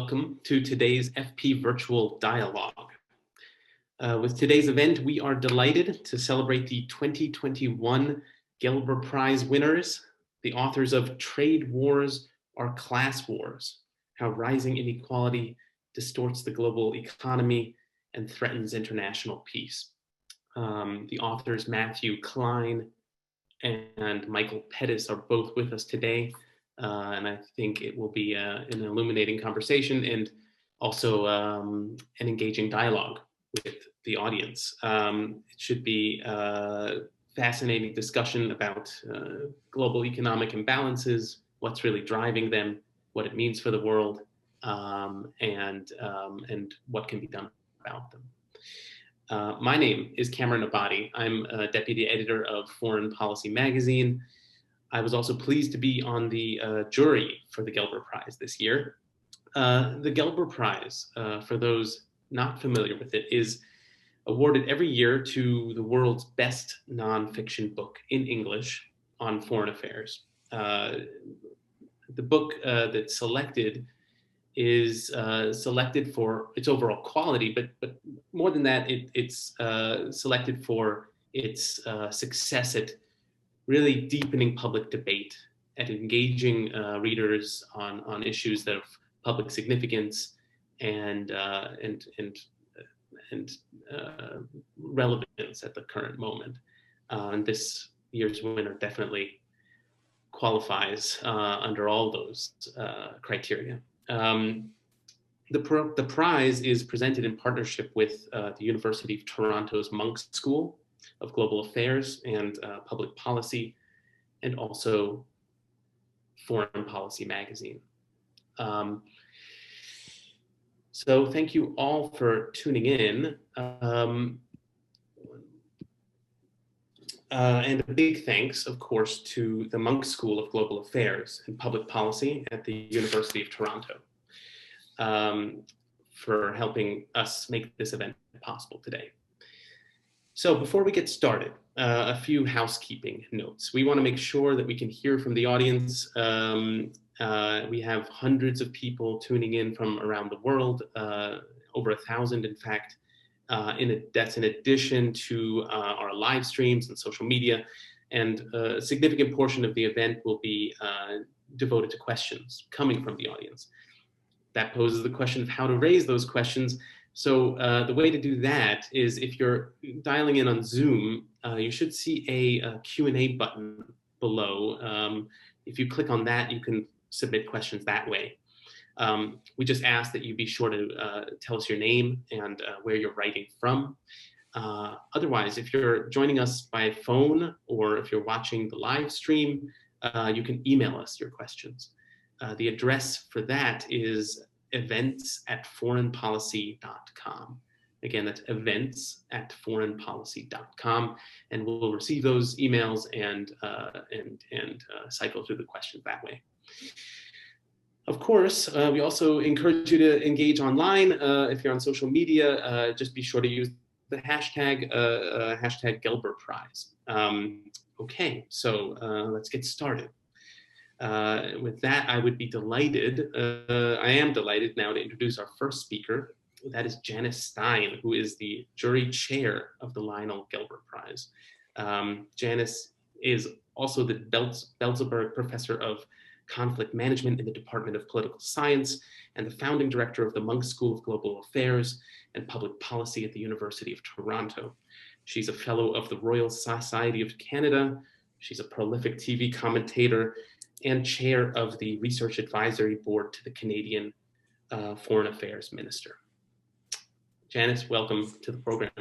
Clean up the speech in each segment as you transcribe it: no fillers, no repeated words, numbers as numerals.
welcome to today's FP Virtual Dialogue. With today's event, we are delighted to celebrate the 2021 Gelber Prize winners, the authors of Trade Wars Are Class Wars: How Rising Inequality Distorts the Global Economy and Threatens International Peace. The authors Matthew Klein and Michael Pettis are both with us today. And I think it will be an illuminating conversation and also an engaging dialogue with the audience. It should be a fascinating discussion about global economic imbalances, what's really driving them, what it means for the world, and what can be done about them. My name is Cameron Abadi. I'm a deputy editor of Foreign Policy magazine. I was also pleased to be on the jury for the Gelber Prize this year. The Gelber Prize, for those not familiar with it, is awarded every year to the world's best nonfiction book in English on foreign affairs. The book that's selected is selected for its overall quality, but more than that, it's selected for its success at really deepening public debate and engaging readers on issues that have public significance and relevance at the current moment. And this year's winner definitely qualifies under all those criteria. The prize is presented in partnership with the University of Toronto's Munk School of Global Affairs and Public Policy, and also Foreign Policy magazine. So thank you all for tuning in. And a big thanks, of course, to the Munk School of Global Affairs and Public Policy at the University of Toronto for helping us make this event possible today. So before we get started, a few housekeeping notes. We want to make sure that we can hear from the audience. We have hundreds of people tuning in from around the world, over 1,000 in fact. That's in addition to our live streams and social media. And a significant portion of the event will be devoted to questions coming from the audience. That poses the question of how to raise those questions. So the way to do that is, if you're dialing in on Zoom, you should see a Q&A button below. If you click on that, you can submit questions that way. We just ask that you be sure to tell us your name and where you're writing from. Otherwise, if you're joining us by phone or if you're watching the live stream, you can email us your questions. The address for that is events@foreignpolicy.com. Again, that's events@foreignpolicy.com, and we'll receive those emails and cycle through the questions that way. Of course, we also encourage you to engage online. If you're on social media, just be sure to use the hashtag Gelber Prize. Okay, so let's get started. With that, I would be delighted, I am delighted now to introduce our first speaker. That is Janice Stein, who is the jury chair of the Lionel Gelber Prize. Janice is also the Belzberg Professor of Conflict Management in the Department of Political Science and the founding director of the Munk School of Global Affairs and Public Policy at the University of Toronto. She's a fellow of the Royal Society of Canada. She's a prolific TV commentator and chair of the Research Advisory Board to the Canadian Foreign Affairs Minister. Janice, welcome to the program.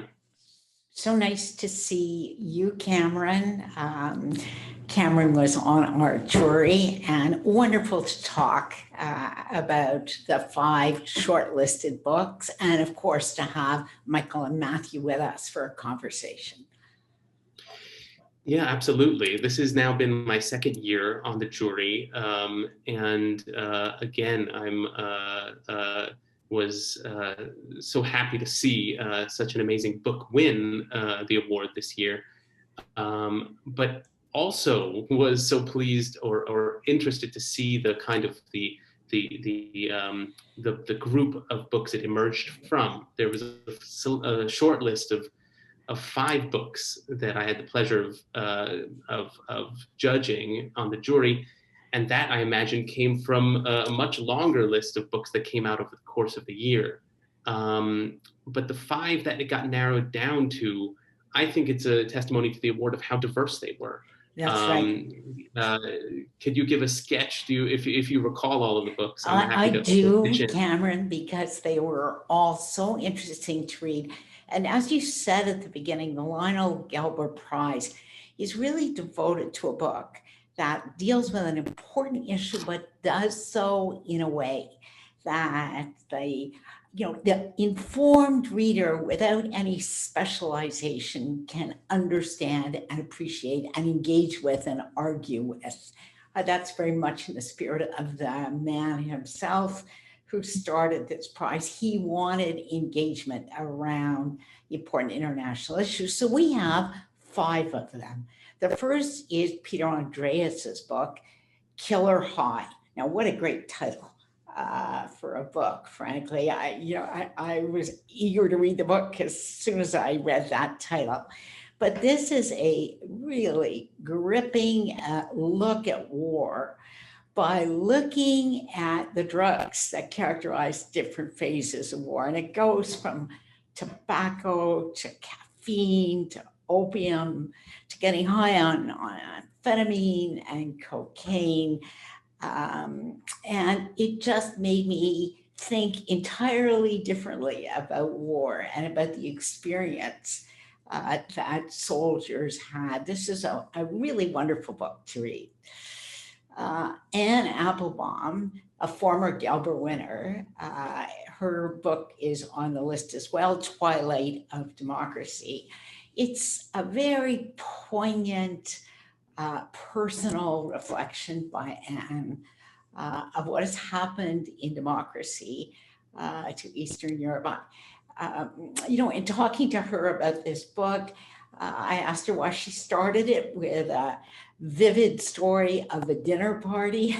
So nice to see you, Cameron. Cameron was on our jury, and wonderful to talk about the 5 shortlisted books, and of course to have Michael and Matthew with us for a conversation. Yeah, absolutely. This has now been my second year on the jury, and again, was so happy to see such an amazing book win the award this year, but also was so pleased or interested to see the kind of the the group of books it emerged from. There was a short list of 5 books that I had the pleasure of judging on the jury, and that, I imagine, came from a much longer list of books that came out over the course of the year. But the 5 that it got narrowed down to, I think it's a testimony to the award of how diverse they were. That's right. Could you give a sketch? If you recall all of the books? I'm I happy to do, pitch in. Cameron, because they were all so interesting to read. And as you said at the beginning, the Lionel Gelber Prize is really devoted to a book that deals with an important issue, but does so in a way that the informed reader without any specialization can understand and appreciate and engage with and argue with. That's very much in the spirit of the man himself who started this prize. He wanted engagement around important international issues. So we have 5 of them. The first is Peter Andreas's book, Killer High. Now, what a great title for a book, frankly. I was eager to read the book as soon as I read that title. But this is a really gripping look at war by looking at the drugs that characterize different phases of war. And it goes from tobacco to caffeine to opium to getting high on amphetamine and cocaine. And it just made me think entirely differently about war and about the experience that soldiers had. This is a really wonderful book to read. Anne Applebaum, a former Gelber winner, her book is on the list as well, Twilight of Democracy. It's a very poignant, personal reflection by Anne of what has happened in democracy to Eastern Europe. In talking to her about this book, I asked her why she started it with a vivid story of a dinner party.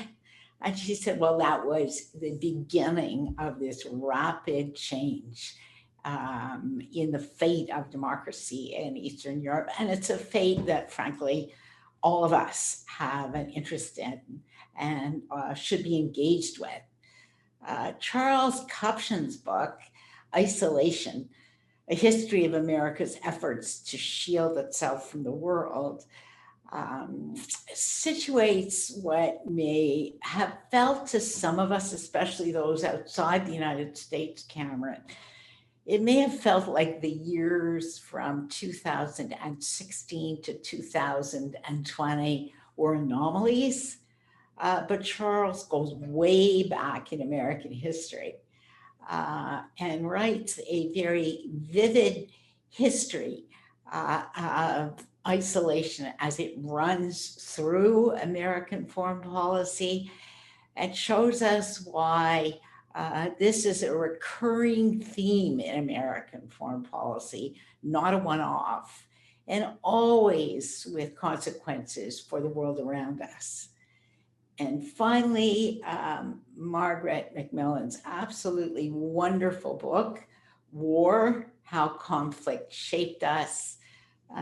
And she said, well, that was the beginning of this rapid change in the fate of democracy in Eastern Europe. And it's a fate that, frankly, all of us have an interest in and should be engaged with. Charles Kupchan's book, Isolation, A History of America's Efforts to Shield Itself from the World, situates what may have felt to some of us, especially those outside the United States, Cameron, it may have felt like the years from 2016 to 2020 were anomalies, but Charles goes way back in American history and writes a very vivid history of isolation as it runs through American foreign policy and shows us why this is a recurring theme in American foreign policy, not a one-off, and always with consequences for the world around us. And finally, Margaret Macmillan's absolutely wonderful book, War, How Conflict Shaped Us.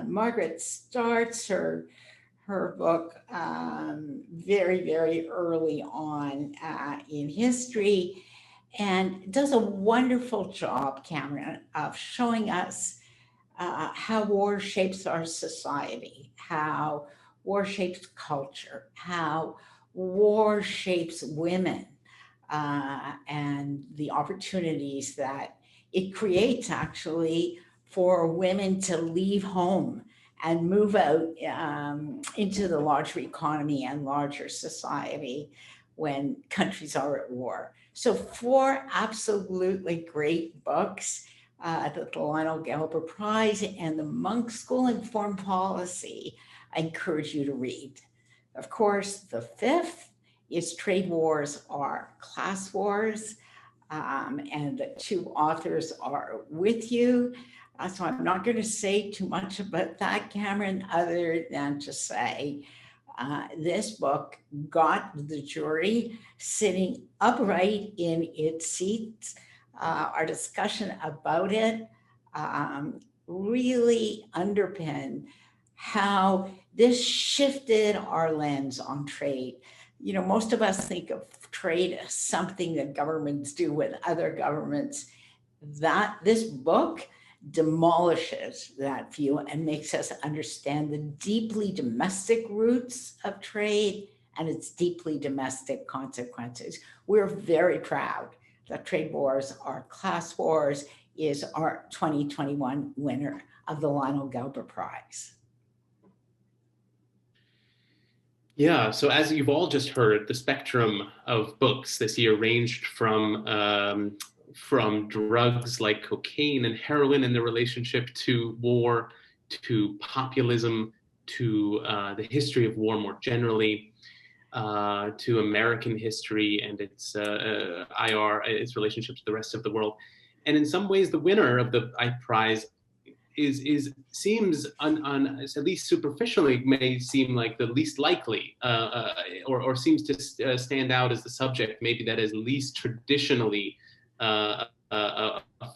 Margaret starts her book very, very early on in history and does a wonderful job, Cameron, of showing us how war shapes our society, how war shapes culture, how war shapes women, and the opportunities that it creates actually for women to leave home and move out into the larger economy and larger society when countries are at war. So 4 absolutely great books that the Lionel Gelber Prize and the Munk School in Foreign Policy I encourage you to read. Of course, the 5th is Trade Wars Are Class Wars, and the 2 authors are with you. So I'm not going to say too much about that, Cameron, other than to say This book got the jury sitting upright in its seats. Our discussion about it really underpinned how this shifted our lens on trade. You know, most of us think of trade as something that governments do with other governments. That this book demolishes that view and makes us understand the deeply domestic roots of trade and its deeply domestic consequences. We're very proud that trade wars are class wars is our 2021 winner of the Lionel Gelber Prize. Yeah, so as you've all just heard, the spectrum of books this year ranged from drugs like cocaine and heroin and their relationship to war, to populism, to the history of war more generally, to American history and its its relationship to the rest of the world. And in some ways, the winner of the prize seems at least superficially may seem like the least likely, or seems to stand out as the subject maybe that is least traditionally a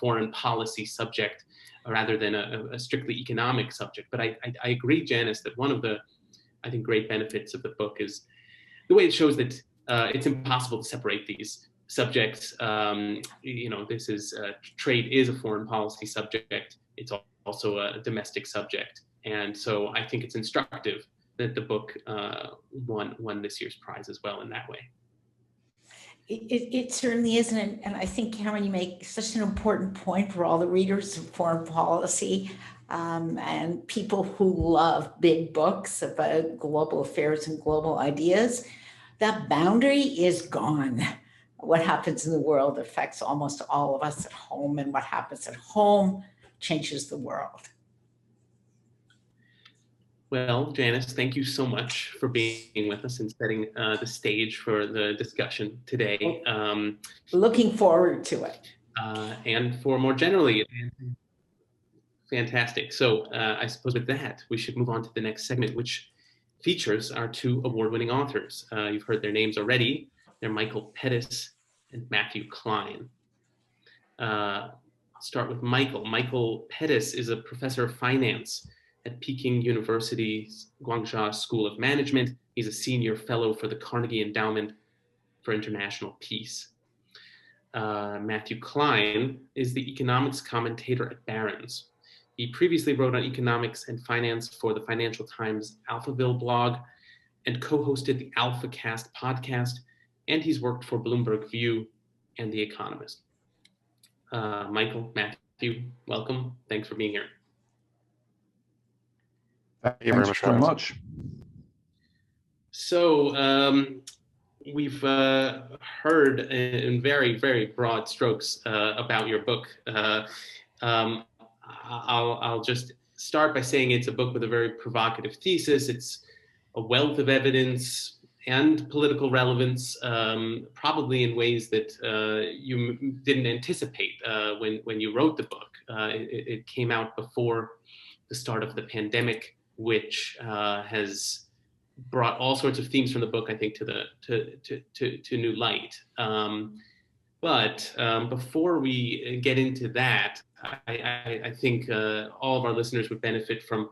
foreign policy subject rather than a strictly economic subject. But I agree, Janice, that one of the, I think, great benefits of the book is the way it shows that it's impossible to separate these subjects. You know, this is trade is a foreign policy subject. It's also a domestic subject, and so I think it's instructive that the book won this year's prize as well in that way. It certainly is, and I think, Cameron, you make such an important point for all the readers of foreign policy and people who love big books about global affairs and global ideas. That boundary is gone. What happens in the world affects almost all of us at home, and what happens at home changes the world. Well, Janice, thank you so much for being with us and setting the stage for the discussion today. Looking forward to it. And for more generally, fantastic. So I suppose with that, we should move on to the next segment, which features our two award-winning authors. You've heard their names already. They're Michael Pettis and Matthew Klein. I'll start with Michael. Michael Pettis is a professor of finance at Peking University's Guangzhou School of Management. He's a senior fellow for the Carnegie Endowment for International Peace. Matthew Klein is the economics commentator at Barron's. He previously wrote on economics and finance for the Financial Times Alphaville blog and co-hosted the AlphaCast podcast, and he's worked for Bloomberg View and The Economist. Michael, Matthew, welcome. Thanks for being here. Thank you very much. So we've heard in very, very broad strokes about your book. I'll just start by saying it's a book with a very provocative thesis. It's a wealth of evidence and political relevance, probably in ways that you didn't anticipate when you wrote the book. It came out before the start of the pandemic, which has brought all sorts of themes from the book, I think, to new light. But before we get into that, I think all of our listeners would benefit from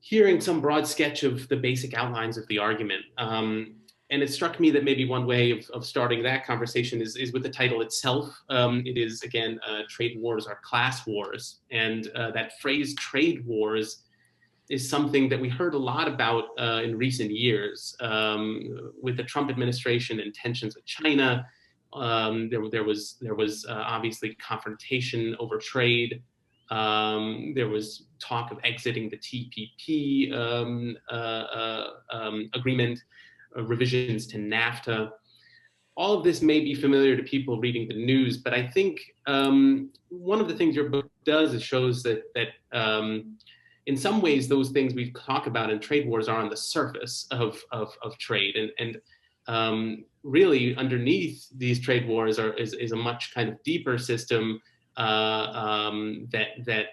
hearing some broad sketch of the basic outlines of the argument. And it struck me that maybe one way of starting that conversation is with the title itself. It is, again, trade wars are class wars. And that phrase trade wars is something that we heard a lot about in recent years. With the Trump administration and tensions with China, there was obviously confrontation over trade. There was talk of exiting the TPP agreement, revisions to NAFTA. All of this may be familiar to people reading the news, but I think one of the things your book does is shows that in some ways those things we talk about in trade wars are on the surface of trade, and really underneath these trade wars is a much kind of deeper system that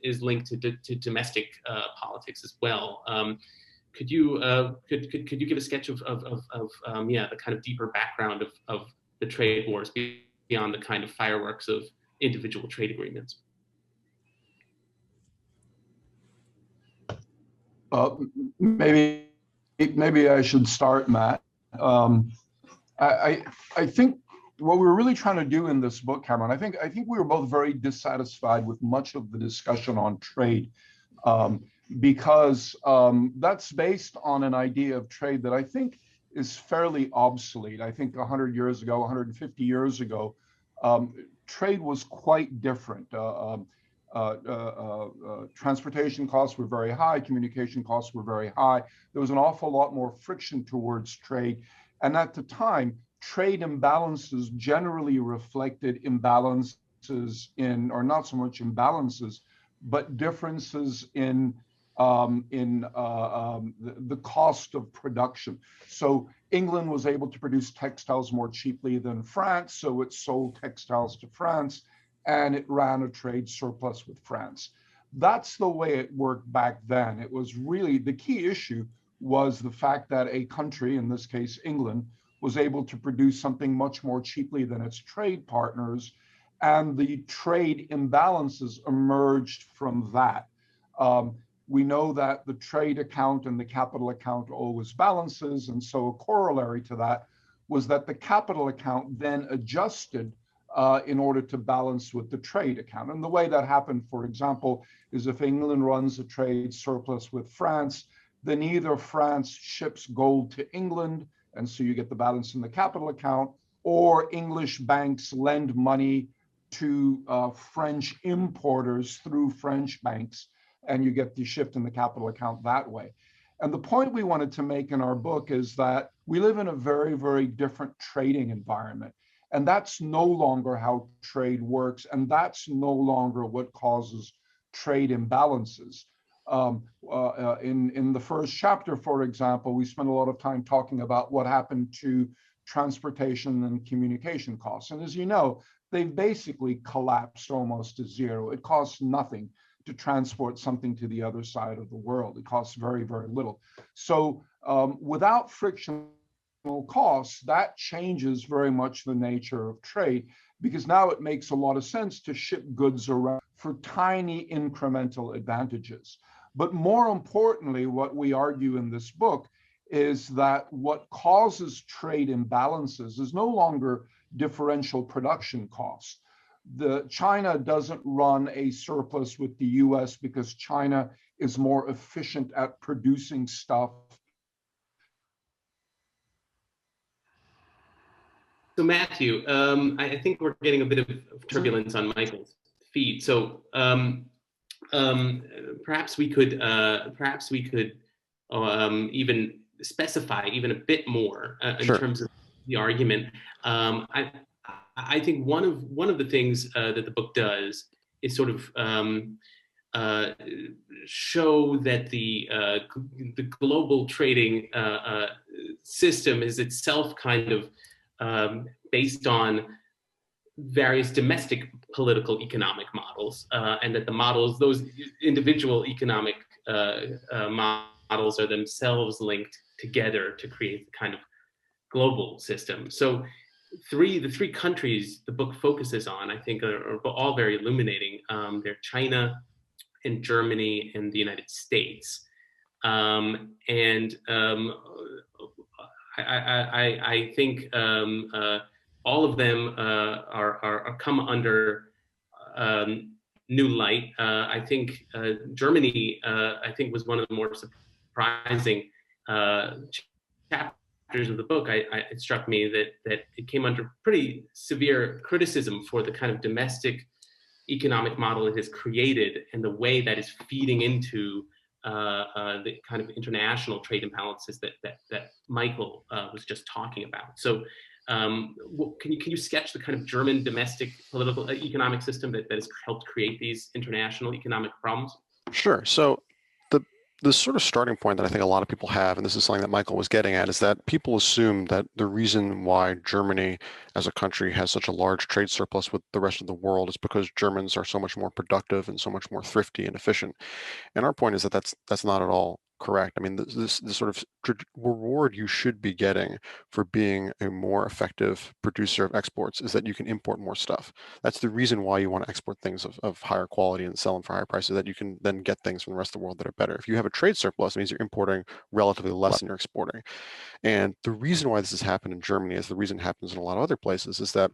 is linked to domestic politics as well. could you give a sketch of the kind of deeper background of the trade wars beyond the kind of fireworks of individual trade agreements? Maybe I should start, Matt. I think what we were really trying to do in this book, Cameron, I think we were both very dissatisfied with much of the discussion on trade, because that's based on an idea of trade that I think is fairly obsolete. I think 100 years ago, 150 years ago, trade was quite different. Transportation costs were very high, communication costs were very high. There was an awful lot more friction towards trade. And at the time, trade imbalances generally reflected imbalances in, or not so much imbalances, but differences in the cost of production. So England was able to produce textiles more cheaply than France, so it sold textiles to France, and it ran a trade surplus with France. That's the way it worked back then. It was really, the key issue was the fact that a country, in this case England, was able to produce something much more cheaply than its trade partners, and the trade imbalances emerged from that. We know that the trade account and the capital account always balances, and so a corollary to that was that the capital account then adjusted in order to balance with the trade account. And the way that happened, for example, is if England runs a trade surplus with France, then either France ships gold to England, and so you get the balance in the capital account, or English banks lend money to French importers through French banks, and you get the shift in the capital account that way. And the point we wanted to make in our book is that we live in a very, very different trading environment. And that's no longer how trade works, and that's no longer what causes trade imbalances. In the first chapter, for example, we spent a lot of time talking about what happened to transportation and communication costs. And as you know, they've basically collapsed almost to zero. It costs nothing to transport something to the other side of the world. It costs very, very little. So without frictional costs, that changes very much the nature of trade, because now it makes a lot of sense to ship goods around for tiny incremental advantages. But more importantly, what we argue in this book is that what causes trade imbalances is no longer differential production costs. China doesn't run a surplus with the U.S. because China is more efficient at producing stuff. So Matthew, I think we're getting a bit of turbulence on Michael's feed. So perhaps we could even specify even a bit more in terms of the argument. I think one of the things that the book does is sort of show that the global trading system is itself kind of based on various domestic political economic models, and that the models, those individual economic models, are themselves linked together to create the kind of global system. So the three countries the book focuses on, I think, are all very illuminating. They're China and Germany and the United States. I think all of them are come under new light. I think Germany, I think, was one of the more surprising chapters of the book. It struck me that it came under pretty severe criticism for the kind of domestic economic model it has created and the way that is feeding into the kind of international trade imbalances that Michael was just talking about. So can you sketch the kind of German domestic political economic system that has helped create these international economic problems? Sure. So the sort of starting point that I think a lot of people have, and this is something that Michael was getting at, is that people assume that the reason why Germany as a country has such a large trade surplus with the rest of the world is because Germans are so much more productive and so much more thrifty and efficient. And our point is that that's not at all correct. I mean, this sort of reward you should be getting for being a more effective producer of exports is that you can import more stuff. That's the reason why you want to export things of higher quality and sell them for higher prices, that you can then get things from the rest of the world that are better. If you have a trade surplus, it means you're importing relatively less than you're exporting. And the reason why this has happened in Germany, is the reason it happens in a lot of other places, is that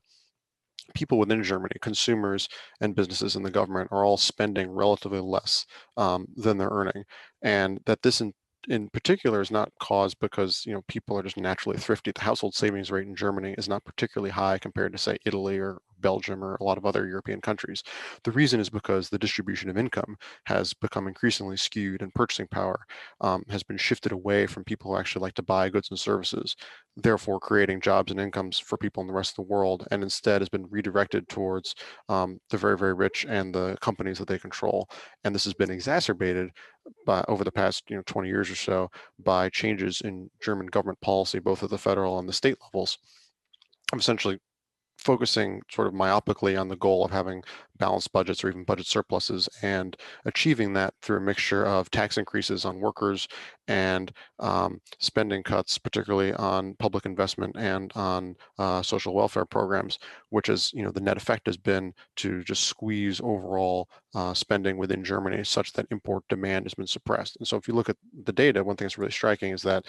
people within Germany, consumers and businesses and the government, are all spending relatively less than they're earning, and that this in particular is not caused because people are just naturally thrifty. The household savings rate in Germany is not particularly high compared to, say, Italy or Belgium or a lot of other European countries. The reason is because the distribution of income has become increasingly skewed, and purchasing power has been shifted away from people who actually like to buy goods and services, therefore creating jobs and incomes for people in the rest of the world, and instead has been redirected towards the very, very rich and the companies that they control. And this has been exacerbated over the past 20 years or so by changes in German government policy, both at the federal and the state levels, of essentially focusing sort of myopically on the goal of having balanced budgets or even budget surpluses, and achieving that through a mixture of tax increases on workers and spending cuts, particularly on public investment and on social welfare programs, which is, the net effect has been to just squeeze overall spending within Germany such that import demand has been suppressed. And so if you look at the data, one thing that's really striking is that,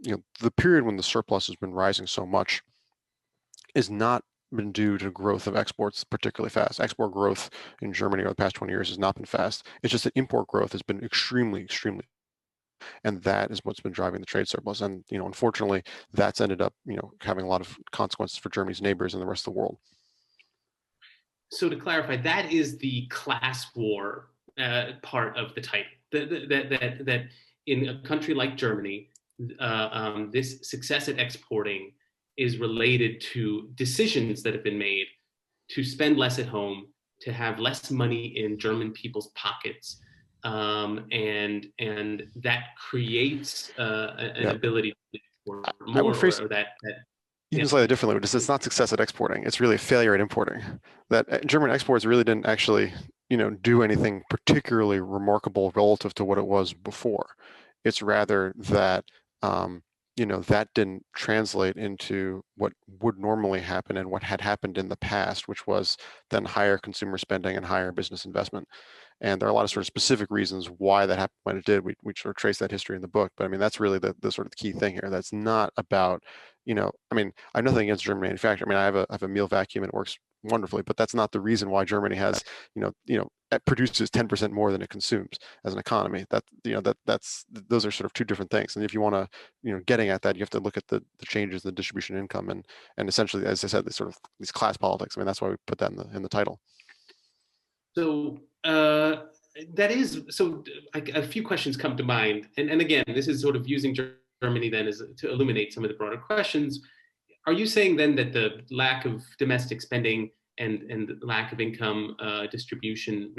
the period when the surplus has been rising so much is not been due to growth of exports particularly fast. Export growth in Germany over the past 20 years has not been fast. It's just that import growth has been extremely, extremely, and that is what's been driving the trade surplus. And unfortunately, that's ended up having a lot of consequences for Germany's neighbors and the rest of the world. So to clarify, that is the class war part of the title. That in a country like Germany, this success at exporting is related to decisions that have been made to spend less at home, to have less money in German people's pockets, and that creates an ability to export more. I would phrase or that even slightly differently, which is it's not success at exporting. It's really a failure at importing. That German exports really didn't actually, do anything particularly remarkable relative to what it was before. It's rather that, that didn't translate into what would normally happen and what had happened in the past, which was then higher consumer spending and higher business investment. And there are a lot of sort of specific reasons why that happened when it did. We sort of trace that history in the book, but I mean, that's really the sort of key thing here. That's not about, I mean, I have nothing against German manufacturing. I mean, I have a meal vacuum and it works wonderfully, but that's not the reason why Germany has, it produces 10% more than it consumes as an economy. That's those are sort of two different things. And if you want to, getting at that, you have to look at the changes in the distribution of income and essentially, as I said, these class politics. I mean, that's why we put that in the title. So that is so. A few questions come to mind, and again, this is sort of using Germany then as to illuminate some of the broader questions. Are you saying then that the lack of domestic spending and the lack of income redistribution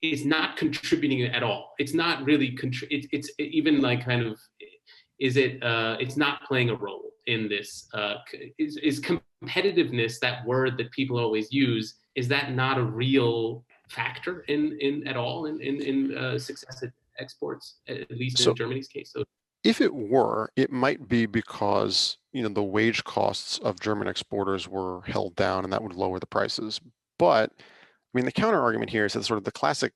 is not contributing at all? It's not really it's even like kind of it's not playing a role in this. Is competitiveness, that word that people always use, is that not a real factor in at all in success at exports, at least in Germany's case? So if it were, it might be because the wage costs of German exporters were held down, and that would lower the prices. But I mean, the counter argument here is that sort of the classic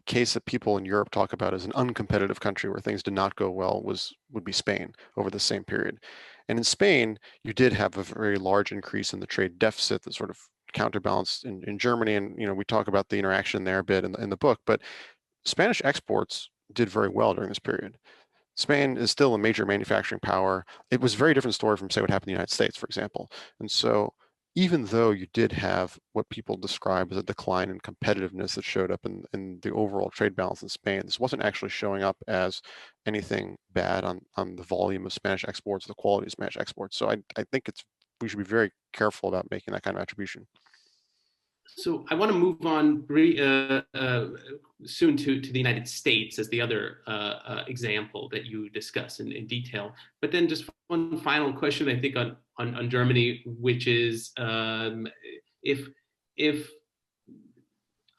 case that people in Europe talk about as an uncompetitive country where things did not go well would be Spain over the same period. And in Spain, you did have a very large increase in the trade deficit that sort of counterbalanced in Germany. And we talk about the interaction there a bit in the book, but Spanish exports did very well during this period. Spain is still a major manufacturing power. It was a very different story from, say, what happened in the United States, for example. And so even though you did have what people describe as a decline in competitiveness that showed up in the overall trade balance in Spain, this wasn't actually showing up as anything bad on the volume of Spanish exports, the quality of Spanish exports. So I think we should be very careful about making that kind of attribution. So I want to move on soon to the United States as the other example that you discuss in detail. But then just one final question, I think, on Germany, which is if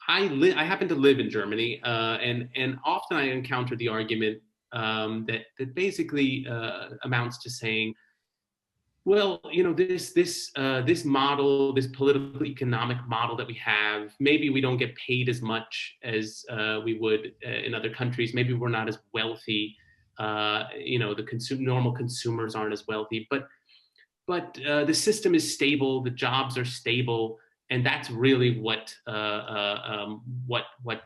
I happen to live in Germany, and often I encounter the argument that basically amounts to saying, well, this model, this political economic model that we have, maybe we don't get paid as much as we would in other countries. Maybe we're not as wealthy. The normal consumers aren't as wealthy, but the system is stable, the jobs are stable, and that's really what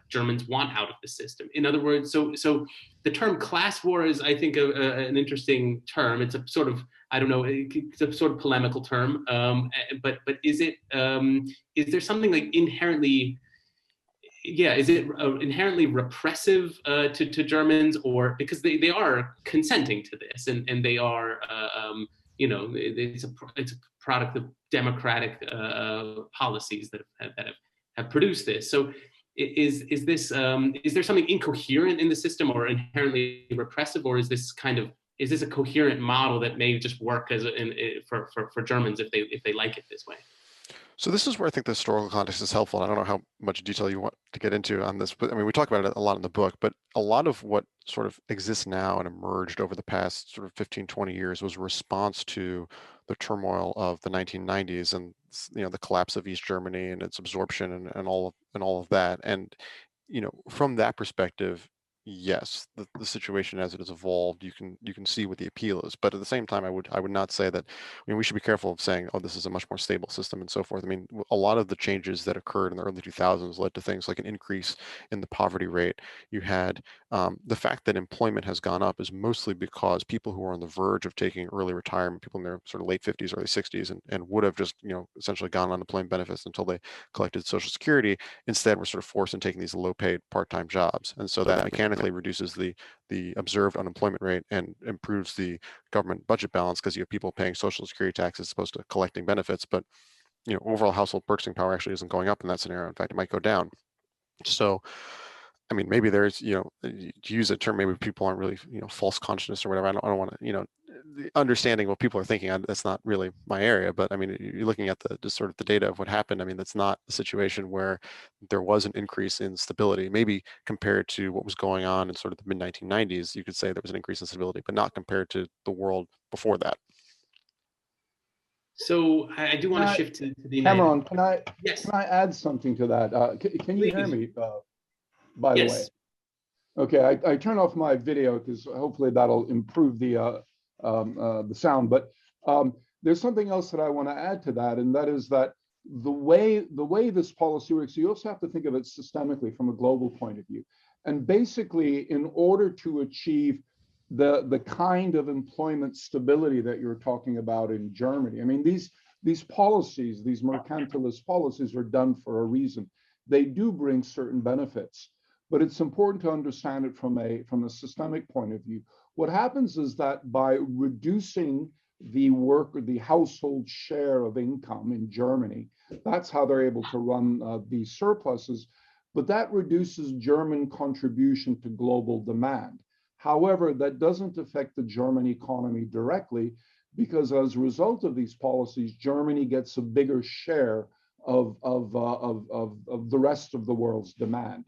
Germans want out of the system. In other words, so the term class war is, I think, an interesting term. It's a sort of, I don't know, it's a sort of polemical term. But is there something like inherently? Yeah, is it inherently repressive to Germans, or because they are consenting to this, and they are it's a product of democratic policies that have produced this. So is there something incoherent in the system or inherently repressive, or is this a coherent model that may just work for Germans if they like it this way? So this is where I think the historical context is helpful. And I don't know how much detail you want to get into on this, but I mean, we talk about it a lot in the book, but a lot of what sort of exists now and emerged over the past sort of 15, 20 years was a response to the turmoil of the 1990s and, the collapse of East Germany and its absorption and all of that. And, from that perspective, yes, the situation as it has evolved, you can see what the appeal is. But at the same time, I would not say that. I mean, we should be careful of saying, oh, this is a much more stable system and so forth. I mean, a lot of the changes that occurred in the early 2000s led to things like an increase in the poverty rate. You had the fact that employment has gone up is mostly because people who are on the verge of taking early retirement, people in their sort of late 50s, early 60s, and would have just essentially gone on unemployment benefits until they collected Social Security, instead were sort of forced into taking these low-paid part-time jobs, and so that mechanically reduces the observed unemployment rate and improves the government budget balance because you have people paying Social Security taxes as opposed to collecting benefits. But overall household purchasing power actually isn't going up in that scenario. In fact, it might go down. So I mean, maybe there's, to use a term, maybe people aren't really, false consciousness or whatever. I don't want to, the understanding what people are thinking. That's not really my area. But I mean, you're looking at just sort of the data of what happened. I mean, that's not a situation where there was an increase in stability. Maybe compared to what was going on in sort of the mid 1990s, you could say there was an increase in stability, but not compared to the world before that. So I do want to shift to the Cameron, Yes. Can I add something to that? Can you hear me? By yes. the way. Okay, I turn off my video because hopefully that'll improve the sound. But there's something else that I want to add to that, and that is that the way this policy works, you also have to think of it systemically from a global point of view. And basically, in order to achieve the kind of employment stability that you're talking about in Germany, I mean, these policies, these mercantilist policies, are done for a reason. They do bring certain benefits. But it's important to understand it from a systemic point of view. What happens is that by reducing the household share of income in Germany, that's how they're able to run these surpluses. But that reduces German contribution to global demand. However, that doesn't affect the German economy directly, because as a result of these policies, Germany gets a bigger share of the rest of the world's demand.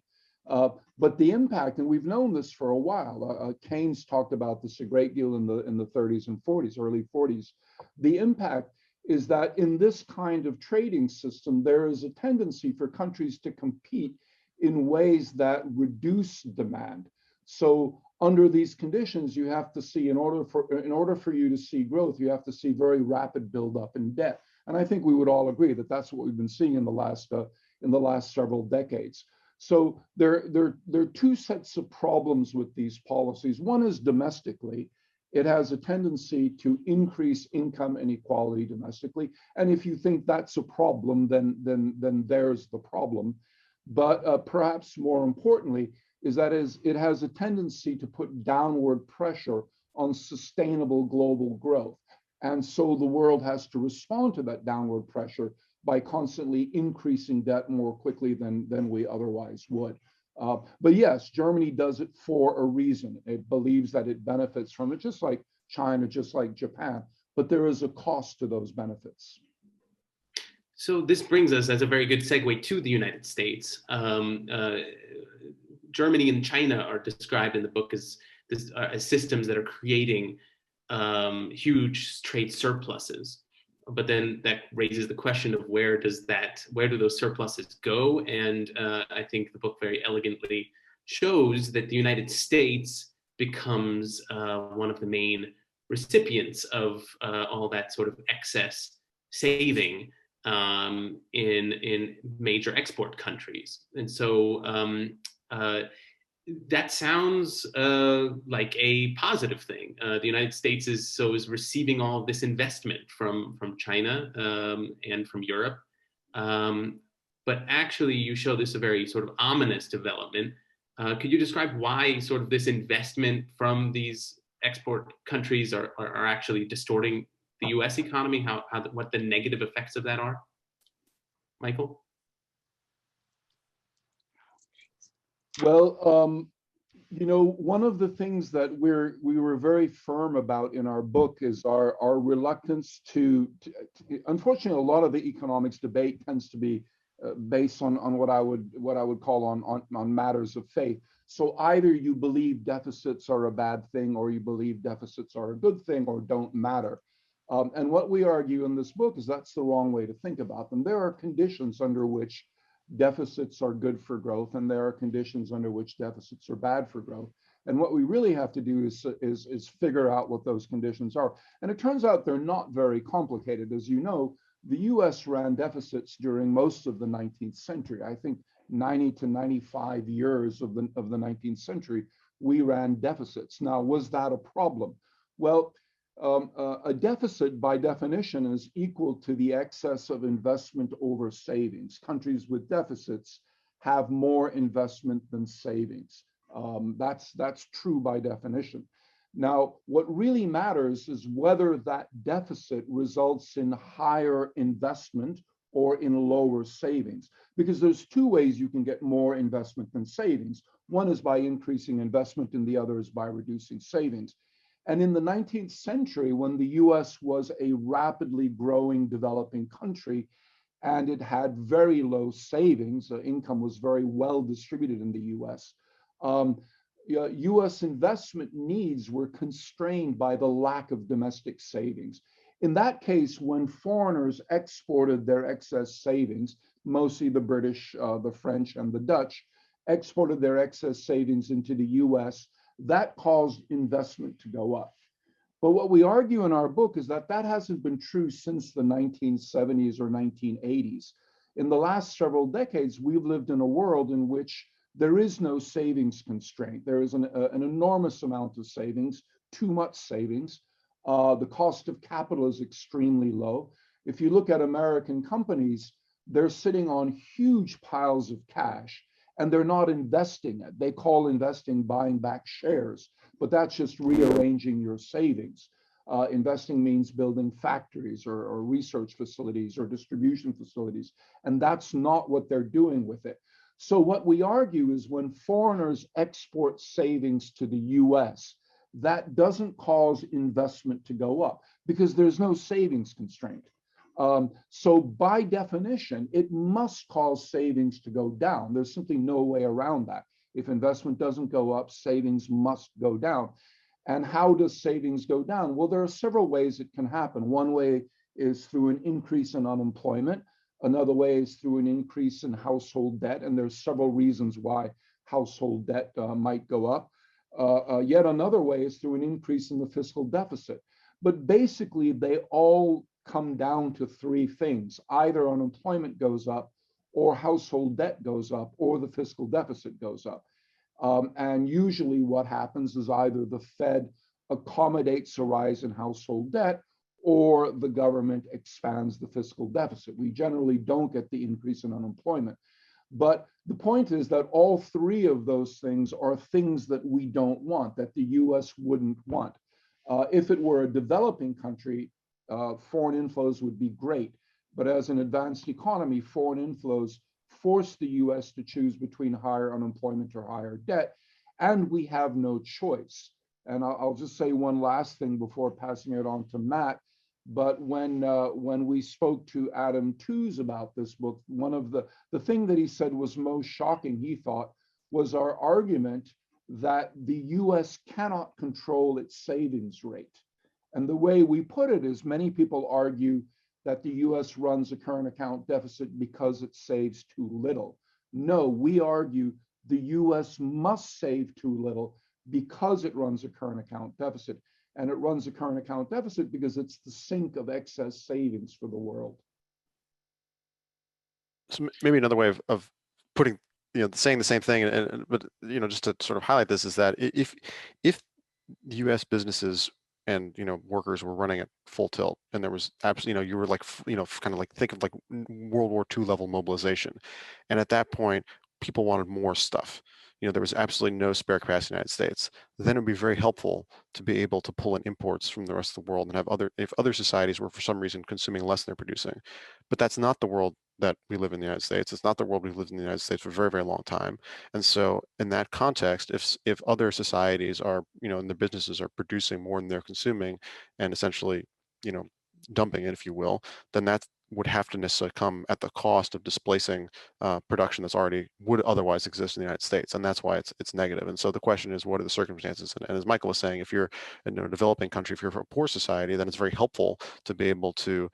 But the impact, and we've known this for a while, Keynes talked about this a great deal in the 30s and 40s, early 40s. The impact is that in this kind of trading system, there is a tendency for countries to compete in ways that reduce demand. So under these conditions, you have to see, in order for you to see growth, you have to see very rapid buildup in debt. And I think we would all agree that that's what we've been seeing in the last several decades. So there are two sets of problems with these policies. One is domestically. It has a tendency to increase income inequality domestically. And if you think that's a problem, then there's the problem. But perhaps more importantly, it has a tendency to put downward pressure on sustainable global growth. And so the world has to respond to that downward pressure by constantly increasing debt more quickly than we otherwise would. But yes, Germany does it for a reason. It believes that it benefits from it, just like China, just like Japan, but there is a cost to those benefits. So this brings us as a very good segue to the United States. Germany and China are described in the book as systems that are creating huge trade surpluses. But then that raises the question of where do those surpluses go? And I think the book very elegantly shows that the United States becomes one of the main recipients of all that sort of excess saving in major export countries. And so that sounds like a positive thing. The United States is receiving all of this investment from China and from Europe. But actually, you show this a very sort of ominous development. Could you describe why sort of this investment from these export countries are actually distorting the U.S. economy? What the negative effects of that are, Michael? Well, one of the things that we were very firm about in our book is our reluctance to unfortunately, a lot of the economics debate tends to be based on what I would call on matters of faith. So either you believe deficits are a bad thing, or you believe deficits are a good thing, or don't matter. And what we argue in this book is that's the wrong way to think about them. There are conditions under which deficits are good for growth, and there are conditions under which deficits are bad for growth. And what we really have to do is figure out what those conditions are. And it turns out they're not very complicated. As you know, the U.S. ran deficits during most of the 19th century. I think 90 to 95 years of the 19th century, we ran deficits. Now, was that a problem? Well, a deficit, by definition, is equal to the excess of investment over savings. Countries with deficits have more investment than savings. That's true by definition. Now, what really matters is whether that deficit results in higher investment or in lower savings, because there's two ways you can get more investment than savings. One is by increasing investment, and the other is by reducing savings. And in the 19th century, when the US was a rapidly growing developing country, and it had very low savings, income was very well distributed in the US, US investment needs were constrained by the lack of domestic savings. In that case, when foreigners exported their excess savings, mostly the British, the French, and the Dutch, exported their excess savings into the US, that caused investment to go up. But what we argue in our book is that that hasn't been true since the 1970s or 1980s. In the last several decades, we've lived in a world in which there is no savings constraint. There is an enormous amount of savings, too much savings. The cost of capital is extremely low. If you look at American companies, they're sitting on huge piles of cash, and they're not investing it. They call investing buying back shares, but that's just rearranging your savings. Investing means building factories or research facilities or distribution facilities, and that's not what they're doing with it. So what we argue is when foreigners export savings to the US, that doesn't cause investment to go up because there's no savings constraint. So by definition, it must cause savings to go down. There's simply no way around that. If investment doesn't go up, savings must go down. And how does savings go down? Well, there are several ways it can happen. One way is through an increase in unemployment. Another way is through an increase in household debt. And there's several reasons why household debt might go up. Yet another way is through an increase in the fiscal deficit. But basically, they all come down to three things. Either unemployment goes up, or household debt goes up, or the fiscal deficit goes up. And usually what happens is either the Fed accommodates a rise in household debt, or the government expands the fiscal deficit. We generally don't get the increase in unemployment. But the point is that all three of those things are things that we don't want, that the US wouldn't want. If it were a developing country, foreign inflows would be great. But as an advanced economy, foreign inflows force the US to choose between higher unemployment or higher debt, and we have no choice. And I'll just say one last thing before passing it on to Matt. But when we spoke to Adam Tooze about this book, one of the thing that he said was most shocking, he thought, was our argument that the U.S. cannot control its savings rate. And the way we put it is many people argue that the U.S. runs a current account deficit because it saves too little. No, we argue the U.S. must save too little because it runs a current account deficit. And it runs a current account deficit because it's the sink of excess savings for the world. So maybe another way of putting, saying the same thing, but just to sort of highlight this is that if U.S. businesses and workers were running at full tilt, and there was absolutely, you were like, kind of like, think of like World War II level mobilization, and at that point, people wanted more stuff. There was absolutely no spare capacity in the United States. Then it would be very helpful to be able to pull in imports from the rest of the world and have if other societies were for some reason consuming less than they're producing. But that's not the world that we live in the United States. It's not the world we've lived in the United States for a very, very long time. And so in that context, if other societies are, and their businesses are producing more than they're consuming and essentially, dumping it, if you will, then that would have to necessarily come at the cost of displacing production that's already would otherwise exist in the United States, and that's why it's negative. And so the question is, what are the circumstances? And as Michael was saying, if you're in a developing country, if you're a poor society, then it's very helpful to be able to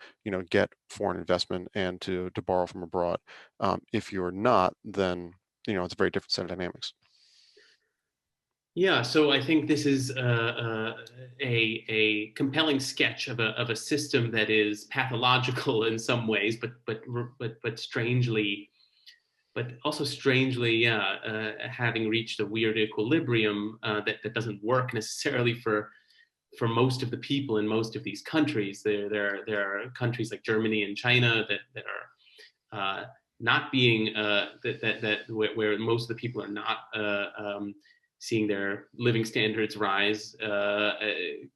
get foreign investment and to borrow from abroad. If you're not, then it's a very different set of dynamics. Yeah, so I think this is a compelling sketch of a system that is pathological in some ways, but strangely, but also strangely, yeah, having reached a weird equilibrium that doesn't work necessarily for most of the people in most of these countries. There are countries like Germany and China that are not being where most of the people are not seeing their living standards rise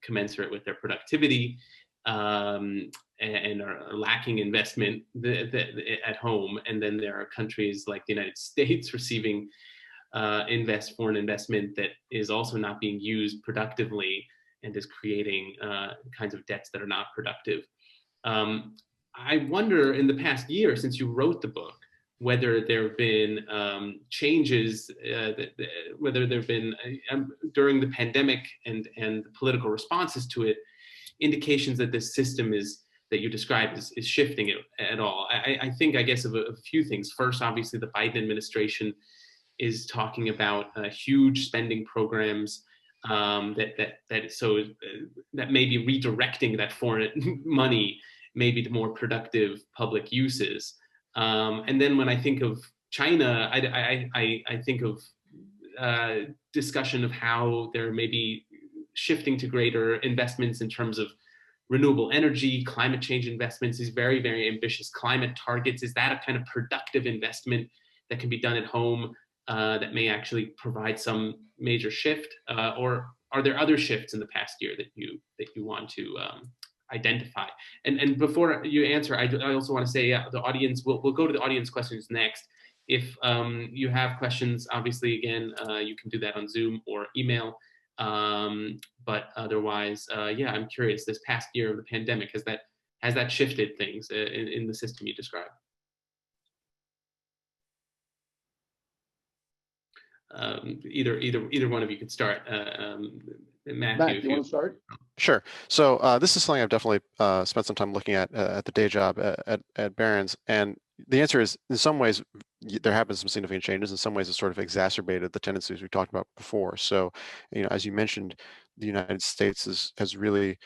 commensurate with their productivity, and are lacking investment at home. And then there are countries like the United States receiving foreign investment that is also not being used productively and is creating kinds of debts that are not productive. I wonder, in the past year since you wrote the book, whether there have been changes, whether there have been during the pandemic and the political responses to it, indications that this system that you described is shifting at all. I think, I guess, of a few things. First, obviously, the Biden administration is talking about huge spending programs that may be redirecting that foreign money maybe to more productive public uses. And then when I think of China, I think of discussion of how there may be shifting to greater investments in terms of renewable energy, climate change investments, these very, very ambitious climate targets. Is that a kind of productive investment that can be done at home that may actually provide some major shift? Or are there other shifts in the past year that you want to identify? And before you answer, I also want to say, the audience, we'll go to the audience questions next. If you have questions, obviously, again, you can do that on Zoom or email. But otherwise, yeah, I'm curious, this past year of the pandemic, has that shifted things in the system you described? Either one of you could start. Matthew, Matt, you want to start? Sure. So this is something I've definitely spent some time looking at the day job at Barron's, and the answer is, in some ways, there have been some significant changes. In some ways, it's sort of exacerbated the tendencies we talked about before. So, as you mentioned, the United States has really,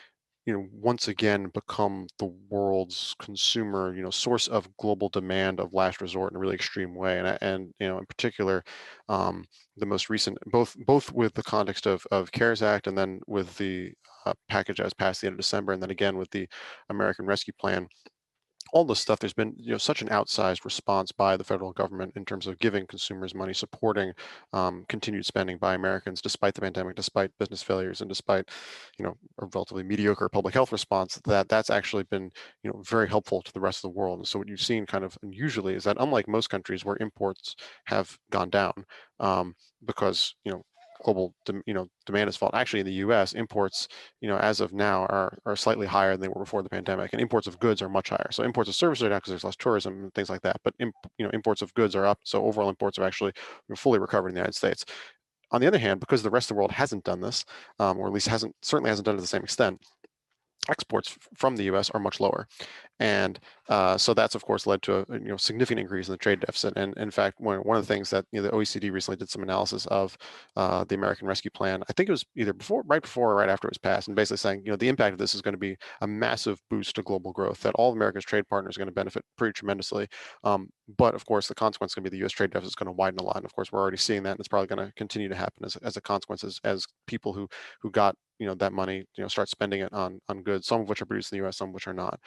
once again become the world's consumer, source of global demand of last resort in a really extreme way. And in particular, the most recent, both with the context of CARES Act, and then with the package that was passed at the end of December, and then again with the American Rescue Plan. All this stuff, there's been such an outsized response by the federal government in terms of giving consumers money, supporting continued spending by Americans despite the pandemic, despite business failures, and despite a relatively mediocre public health response. That's actually been very helpful to the rest of the world. And so what you've seen kind of unusually is that, unlike most countries where imports have gone down, because global demand is fault. Actually, in the U.S., imports as of now are slightly higher than they were before the pandemic, and imports of goods are much higher. So imports of services are down because there's less tourism and things like that. But imports of goods are up, so overall imports are actually fully recovered in the United States. On the other hand, because the rest of the world hasn't done this, or at least certainly hasn't done it to the same extent, exports from the U.S. are much lower, and so that's of course led to a significant increase in the trade deficit. And in fact, one of the things that the OECD recently did some analysis of the American Rescue Plan. I think it was either right before or right after it was passed, and basically saying the impact of this is going to be a massive boost to global growth. That all America's trade partners are going to benefit pretty tremendously. But of course, the consequence is going to be the U.S. trade deficit is going to widen a lot. And of course, we're already seeing that, and it's probably going to continue to happen as a consequence as people who got that money start spending it on goods, some of which are produced in the U.S., some of which are not.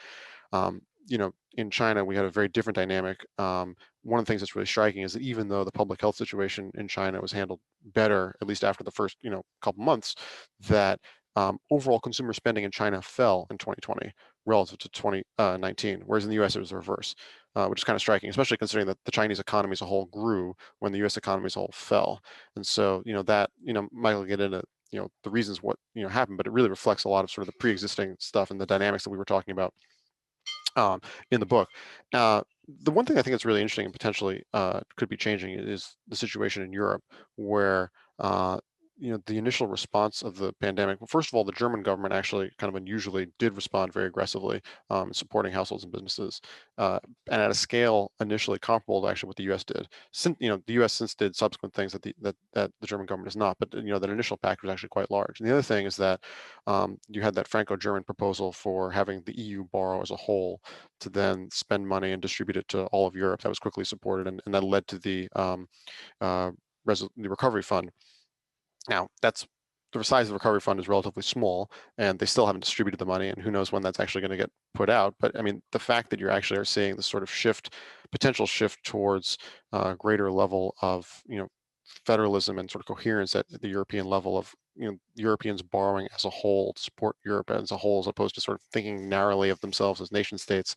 In China, we had a very different dynamic. One of the things that's really striking is that even though the public health situation in China was handled better, at least after the first couple months, that overall consumer spending in China fell in 2020 relative to 2019, whereas in the U.S. it was the reverse, which is kind of striking, especially considering that the Chinese economy as a whole grew when the U.S. economy as a whole fell. And so that Michael get into the reasons what happened, but it really reflects a lot of sort of the pre-existing stuff and the dynamics that we were talking about in the book. The one thing I think that's really interesting and potentially could be changing is the situation in Europe, where the initial response of the pandemic. Well, first of all, the German government actually kind of unusually did respond very aggressively, supporting households and businesses, and at a scale initially comparable to actually what the U.S. did. Since the U.S. since did subsequent things that the German government has not, but that initial package was actually quite large. And the other thing is that you had that Franco-German proposal for having the EU borrow as a whole to then spend money and distribute it to all of Europe. That was quickly supported, and that led to the recovery fund. Now, the size of the recovery fund is relatively small, and they still haven't distributed the money, and who knows when that's actually going to get put out. But I mean, the fact that you actually are seeing this sort of potential shift towards a greater level of federalism and sort of coherence at the European level of Europeans borrowing as a whole to support Europe as a whole, as opposed to sort of thinking narrowly of themselves as nation states,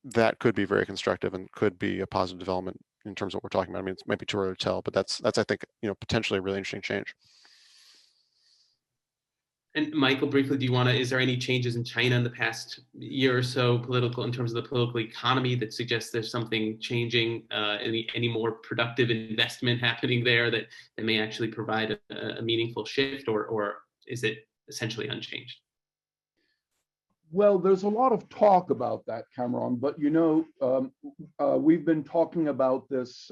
that could be very constructive and could be a positive development in terms of what we're talking about. I mean, it might be too early to tell, but that's I think potentially a really interesting change. And Michael, briefly, is there any changes in China in the past year or so, in terms of the political economy, that suggests there's something changing, any more productive investment happening there that may actually provide a meaningful shift, or is it essentially unchanged? Well, there's a lot of talk about that, Cameron, but we've been talking about this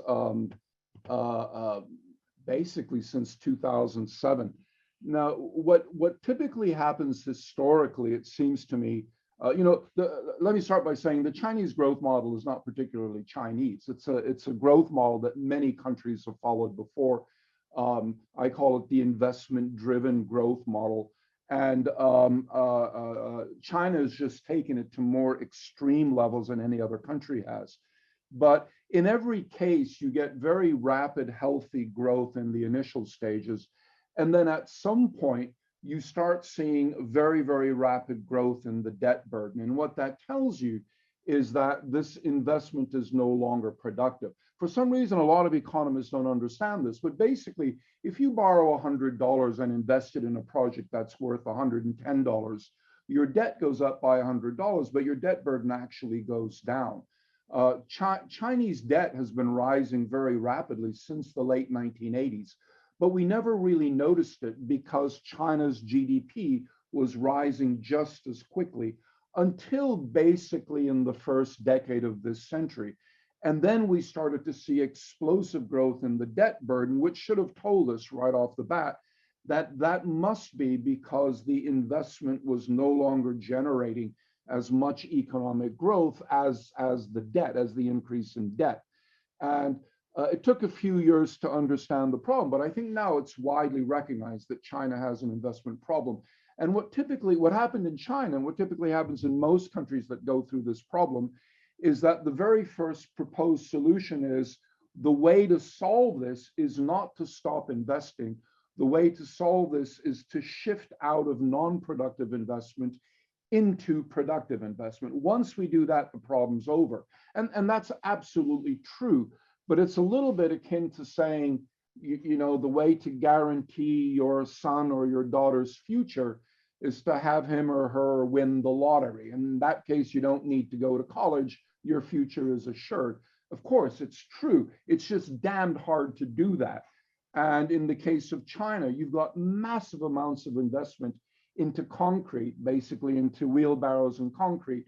basically since 2007. Now, what typically happens historically, it seems to me, let me start by saying the Chinese growth model is not particularly Chinese. It's a growth model that many countries have followed before. I call it the investment-driven growth model. And China has just taken it to more extreme levels than any other country has. But in every case, you get very rapid, healthy growth in the initial stages. And then at some point, you start seeing very, very rapid growth in the debt burden. And what that tells you is that this investment is no longer productive. For some reason, a lot of economists don't understand this, but basically, if you borrow $100 and invest it in a project that's worth $110, your debt goes up by $100, but your debt burden actually goes down. Chinese debt has been rising very rapidly since the late 1980s, but we never really noticed it because China's GDP was rising just as quickly until basically in the first decade of this century. And then we started to see explosive growth in the debt burden, which should have told us right off the bat that that must be because the investment was no longer generating as much economic growth as the increase in debt. And it took a few years to understand the problem, but I think now it's widely recognized that China has an investment problem. And what happened in China, and what typically happens in most countries that go through this problem, is that the very first proposed solution is the way to solve this is not to stop investing. The way to solve this is to shift out of non-productive investment into productive investment. Once we do that, the problem's over. And that's absolutely true. But it's a little bit akin to saying you know, the way to guarantee your son or your daughter's future is to have him or her win the lottery. And in that case, you don't need to go to college. Your future is assured. Of course, it's true. It's just damned hard to do that. And in the case of China, you've got massive amounts of investment into concrete, basically into wheelbarrows and concrete.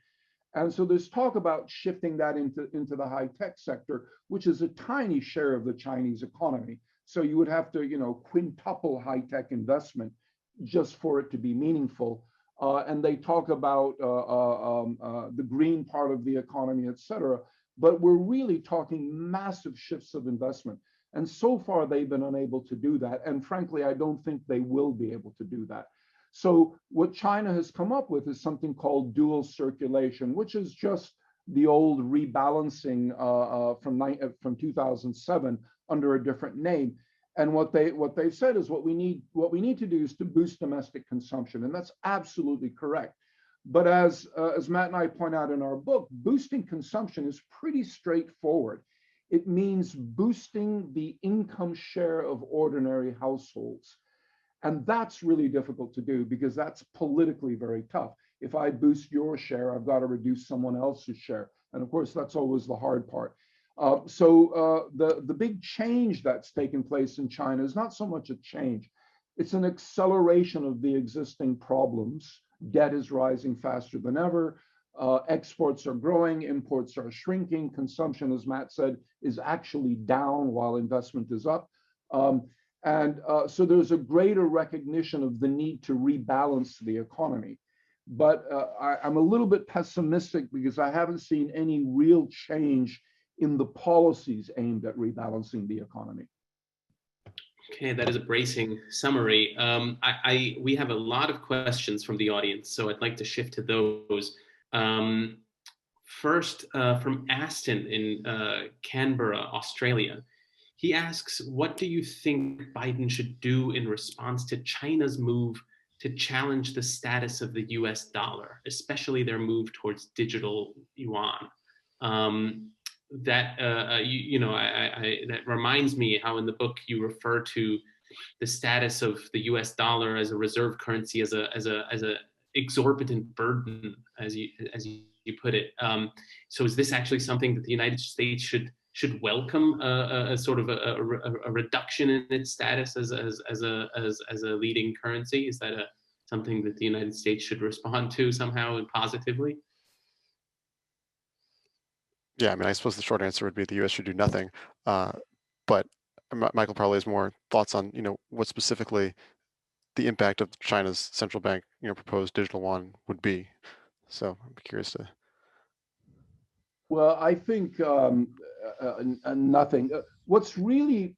And so there's talk about shifting that into the high-tech sector, which is a tiny share of the Chinese economy. So you would have to, you know, quintuple high-tech investment just for it to be meaningful. And they talk about the green part of the economy, et cetera. But we're really talking massive shifts of investment. And so far, they've been unable to do that. And frankly, I don't think they will be able to do that. So what China has come up with is something called dual circulation, which is just the old rebalancing from 2007 under a different name. And what they've said is what we need to do is to boost domestic consumption, and that's absolutely correct. But as Matt and I point out in our book, boosting consumption is pretty straightforward. It means boosting the income share of ordinary households. And that's really difficult to do because that's politically very tough. If I boost your share, I've got to reduce someone else's share. And of course, that's always the hard part. So the big change that's taken place in China is not so much a change. It's an acceleration of the existing problems. Debt is rising faster than ever. Exports are growing, imports are shrinking. Consumption, as Matt said, is actually down while investment is up. So there's a greater recognition of the need to rebalance the economy. But I'm a little bit pessimistic because I haven't seen any real change in the policies aimed at rebalancing the economy. Okay, that is a bracing summary. We have a lot of questions from the audience, so I'd like to shift to those. First, from Aston in Canberra, Australia. He asks, what do you think Biden should do in response to China's move to challenge the status of the US dollar, especially their move towards digital yuan? That reminds me how in the book you refer to the status of the US dollar as a reserve currency as a exorbitant burden, as you put it. So is this actually something that the United States should welcome, a sort of a reduction in its status as a leading currency? Is that something that the United States should respond to somehow and positively? Yeah, I mean, I suppose the short answer would be the U.S. should do nothing. But Michael probably has more thoughts on, what specifically the impact of China's central bank, proposed digital yuan would be. So I'm curious to. Well, I think nothing. What's really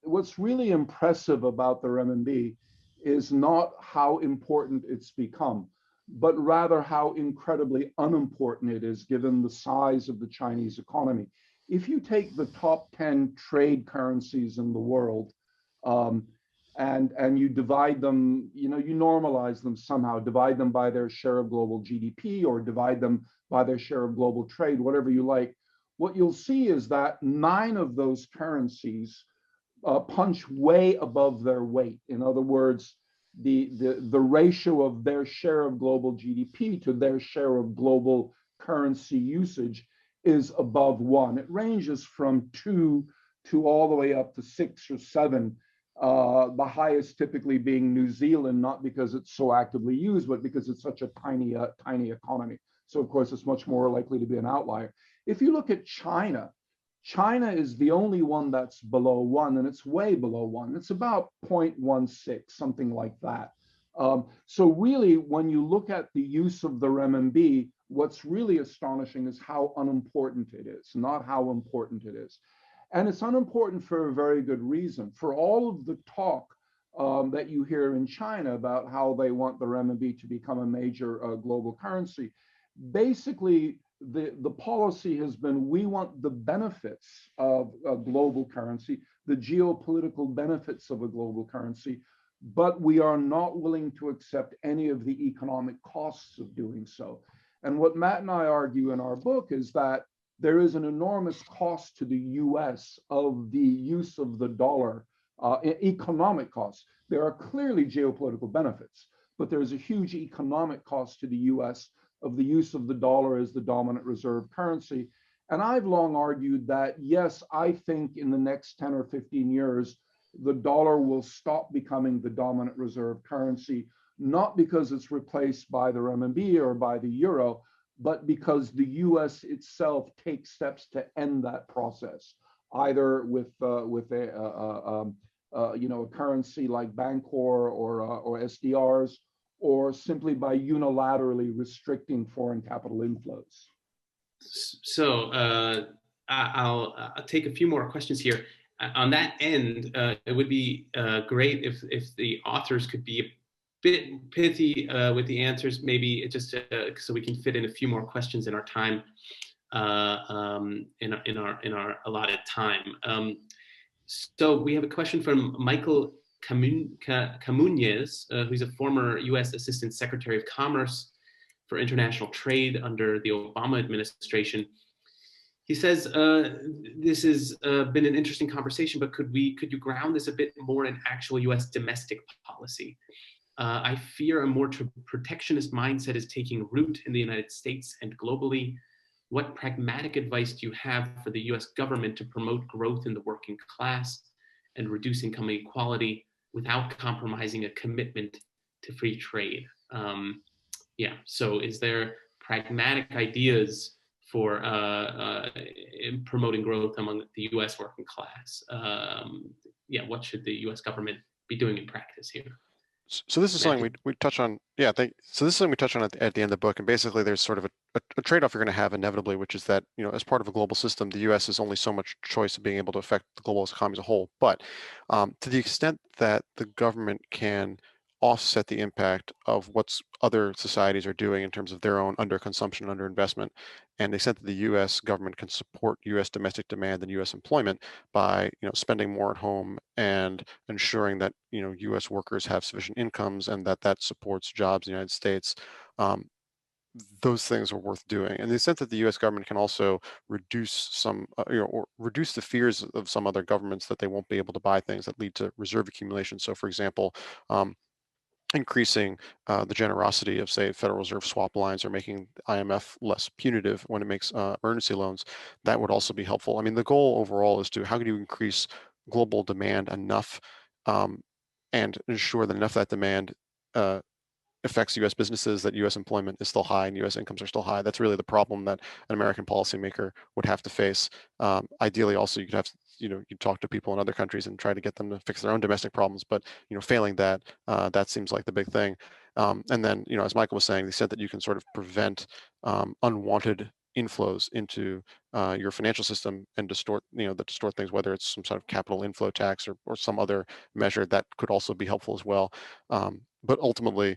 impressive about the renminbi is not how important it's become, but rather how incredibly unimportant it is given the size of the Chinese economy. If you take the top 10 trade currencies in the world, and you divide them, you normalize them somehow, divide them by their share of global GDP or divide them by their share of global trade, whatever you like, what you'll see is that 9 of those currencies punch way above their weight. In other words, the ratio of their share of global GDP to their share of global currency usage is above 1. It ranges from 2 to all the way up to 6 or 7. The highest typically being New Zealand, not because it's so actively used, but because it's such a tiny economy. So of course, it's much more likely to be an outlier. If you look at China, China is the only one that's below 1, and it's way below 1. It's about 0.16, something like that. So really, when you look at the use of the renminbi, what's really astonishing is how unimportant it is, not how important it is. And it's unimportant for a very good reason. For all of the talk that you hear in China about how they want the renminbi to become a major global currency, basically the policy has been, we want the benefits of a global currency, the geopolitical benefits of a global currency, but we are not willing to accept any of the economic costs of doing so. And what Matt and I argue in our book is that there is an enormous cost to the US of the use of the dollar economic costs. There are clearly geopolitical benefits, but there's a huge economic cost to the US of the use of the dollar as the dominant reserve currency. And I've long argued that, yes, I think in the next 10 or 15 years, the dollar will stop becoming the dominant reserve currency, not because it's replaced by the renminbi or by the euro, but because the US itself takes steps to end that process, either with a currency like Bancor or SDRs, or simply by unilaterally restricting foreign capital inflows. So I'll take a few more questions here. On that end, it would be great if the authors could be a bit pithy with the answers, maybe just so we can fit in a few more questions in our time, in our allotted time. So we have a question from Michael Camunez, who's a former U.S. Assistant Secretary of Commerce for International Trade under the Obama administration. He says, this has been an interesting conversation, but could you ground this a bit more in actual U.S. domestic policy? I fear a more protectionist mindset is taking root in the United States and globally. What pragmatic advice do you have for the U.S. government to promote growth in the working class and reduce income inequality without compromising a commitment to free trade? So is there pragmatic ideas for in promoting growth among the U.S. working class? What should the U.S. government be doing in practice here? So this is something we touch on. So this is something we touch on at the end of the book. And basically, there's sort of a trade-off you're going to have inevitably, which is that, as part of a global system, the U.S. has only so much choice of being able to affect the global economy as a whole. But to the extent that the government can offset the impact of what other societies are doing in terms of their own underconsumption, underinvestment, and the extent that the U.S. government can support U.S. domestic demand and U.S. employment by spending more at home and ensuring that U.S. workers have sufficient incomes and that supports jobs in the United States. Those things are worth doing, and the extent that the U.S. government can also reduce some, or reduce the fears of some other governments that they won't be able to buy things that lead to reserve accumulation. So, for example, increasing the generosity of, say, Federal Reserve swap lines or making the IMF less punitive when it makes emergency loans, that would also be helpful. I mean, the goal overall is how can you increase global demand enough and ensure that enough of that demand affects U.S. businesses, that U.S. employment is still high and U.S. incomes are still high. That's really the problem that an American policymaker would have to face. Ideally, also, you could have you talk to people in other countries and try to get them to fix their own domestic problems. But failing that, that seems like the big thing. And then as Michael was saying, they said that you can sort of prevent unwanted inflows into your financial system and distort things, whether it's some sort of capital inflow tax or some other measure that could also be helpful as well. But ultimately,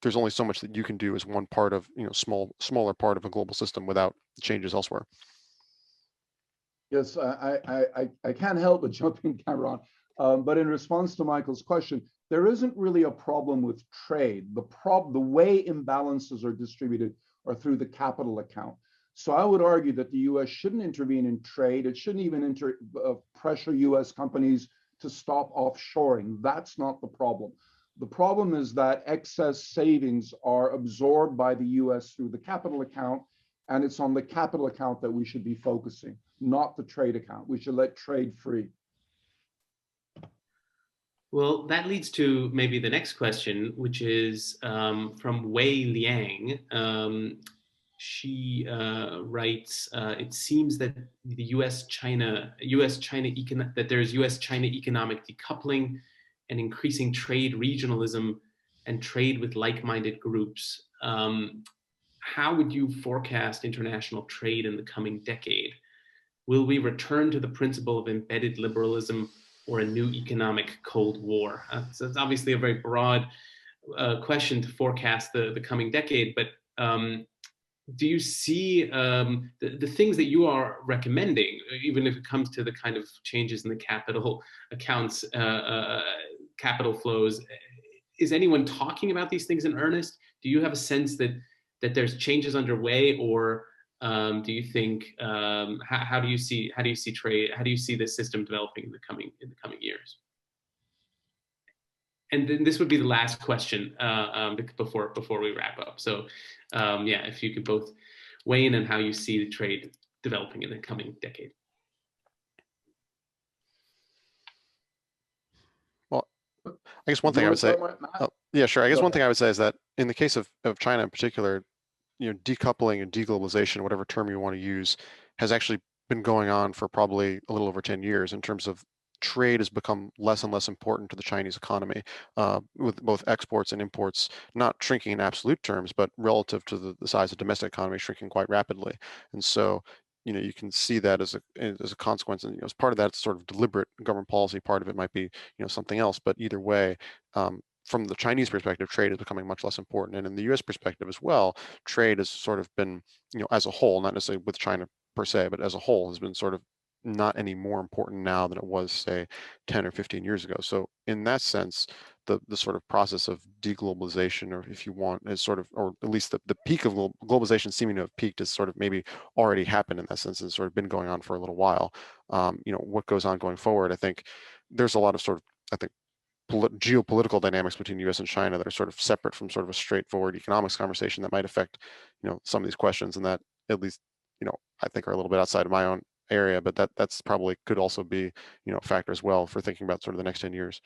there's only so much that you can do as one part of, smaller part of a global system without changes elsewhere. Yes, I can't help but jump in, Cameron. But in response to Michael's question, there isn't really a problem with trade. The way imbalances are distributed are through the capital account. So I would argue that the U.S. shouldn't intervene in trade. It shouldn't even pressure U.S. companies to stop offshoring. That's not the problem. The problem is that excess savings are absorbed by the U.S. through the capital account, and it's on the capital account that we should be focusing, not the trade account. We should let trade free. Well, that leads to maybe the next question, which is from Wei Liang. She writes, it seems that the that there's U.S.-China economic decoupling and increasing trade regionalism and trade with like-minded groups. How would you forecast international trade in the coming decade? Will we return to the principle of embedded liberalism or a new economic Cold War? So it's obviously a very broad question to forecast the coming decade, but do you see the things that you are recommending, even if it comes to the kind of changes in the capital accounts, capital flows, is anyone talking about these things in earnest? Do you have a sense that there's changes underway, or Do you think how do you see trade? How do you see this system developing in the coming years? And then this would be the last question before we wrap up. So, yeah, if you could both weigh in on how you see the trade developing in the coming decade. Well, I guess one thing I would say, yeah, sure. I guess one thing I would say is that in the case of China in particular, decoupling and deglobalization, whatever term you want to use, has actually been going on for probably a little over 10 years in terms of trade has become less and less important to the Chinese economy, with both exports and imports not shrinking in absolute terms, but relative to the size of domestic economy shrinking quite rapidly. And so, you can see that as a consequence, and as part of that sort of deliberate government policy. Part of it might be something else, but either way, from the Chinese perspective, trade is becoming much less important, and in the U.S. perspective as well, trade has sort of been, as a whole, not necessarily with China per se, but as a whole, has been sort of not any more important now than it was, say, 10 or 15 years ago. So in that sense, the sort of process of deglobalization, or if you want, is sort of, or at least the peak of globalization seeming to have peaked, has sort of maybe already happened in that sense, and sort of been going on for a little while. What goes on going forward, I think there's a lot of sort of, I think, geopolitical dynamics between U.S. and China that are sort of separate from sort of a straightforward economics conversation that might affect, some of these questions, and that at least, I think are a little bit outside of my own area, but that's probably could also be, a factor as well for thinking about sort of the next 10 years.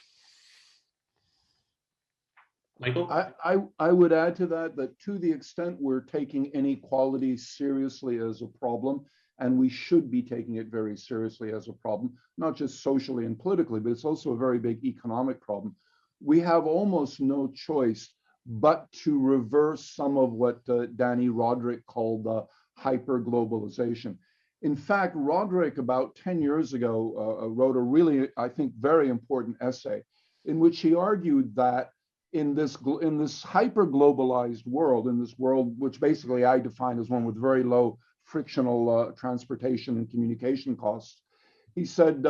Michael? I would add to that to the extent we're taking inequality seriously as a problem, and we should be taking it very seriously as a problem, not just socially and politically, but it's also a very big economic problem. We have almost no choice but to reverse some of what Danny Roderick called hyperglobalization. In fact, Roderick, about 10 years ago, wrote a really, I think, very important essay in which he argued that in this hyper-globalized world, in this world which basically I define as one with very low frictional transportation and communication costs, he said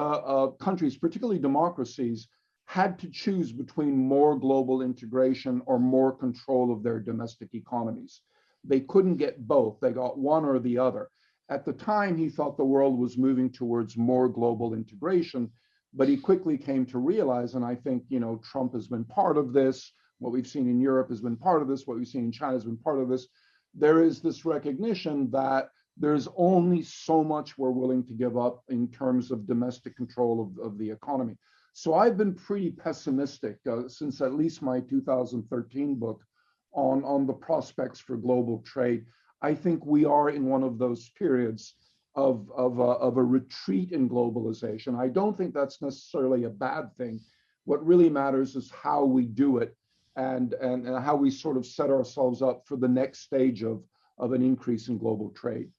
countries, particularly democracies, had to choose between more global integration or more control of their domestic economies. They couldn't get both. They got one or the other. At the time, he thought the world was moving towards more global integration, but he quickly came to realize, and I think, Trump has been part of this, what we've seen in Europe has been part of this, what we've seen in China has been part of this. There is this recognition that there's only so much we're willing to give up in terms of domestic control of the economy. So I've been pretty pessimistic since at least my 2013 book on the prospects for global trade. I think we are in one of those periods of a retreat in globalization. I don't think that's necessarily a bad thing. What really matters is how we do it, and how we sort of set ourselves up for the next stage of an increase in global trade.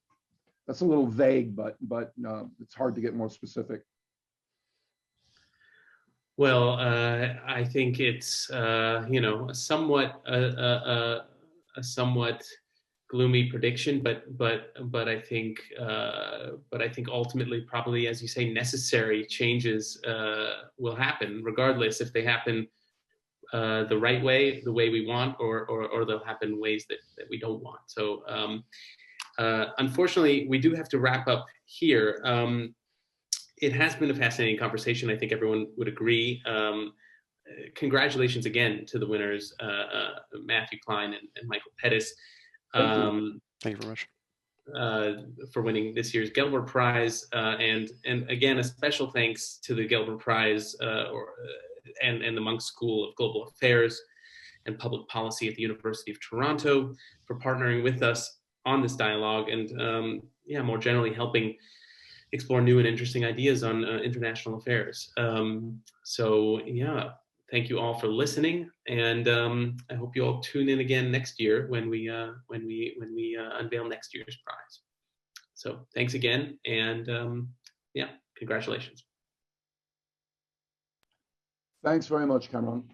That's a little vague, but it's hard to get more specific. Well, I think it's a somewhat gloomy prediction, but I think ultimately, probably, as you say, necessary changes will happen, regardless if they happen the right way, the way we want, or they'll happen in ways that we don't want. So unfortunately, we do have to wrap up here. It has been a fascinating conversation. I think everyone would agree. Congratulations again to the winners, Matthew Klein and Michael Pettis. Thank you very much for winning this year's Gelber Prize, and again, a special thanks to the Gelber Prize and the Munk School of Global Affairs and Public Policy at the University of Toronto for partnering with us on this dialogue, and more generally helping explore new and interesting ideas on international affairs. Thank you all for listening, and I hope you all tune in again next year when we unveil next year's prize. So thanks again, and congratulations. Thanks very much, Cameron.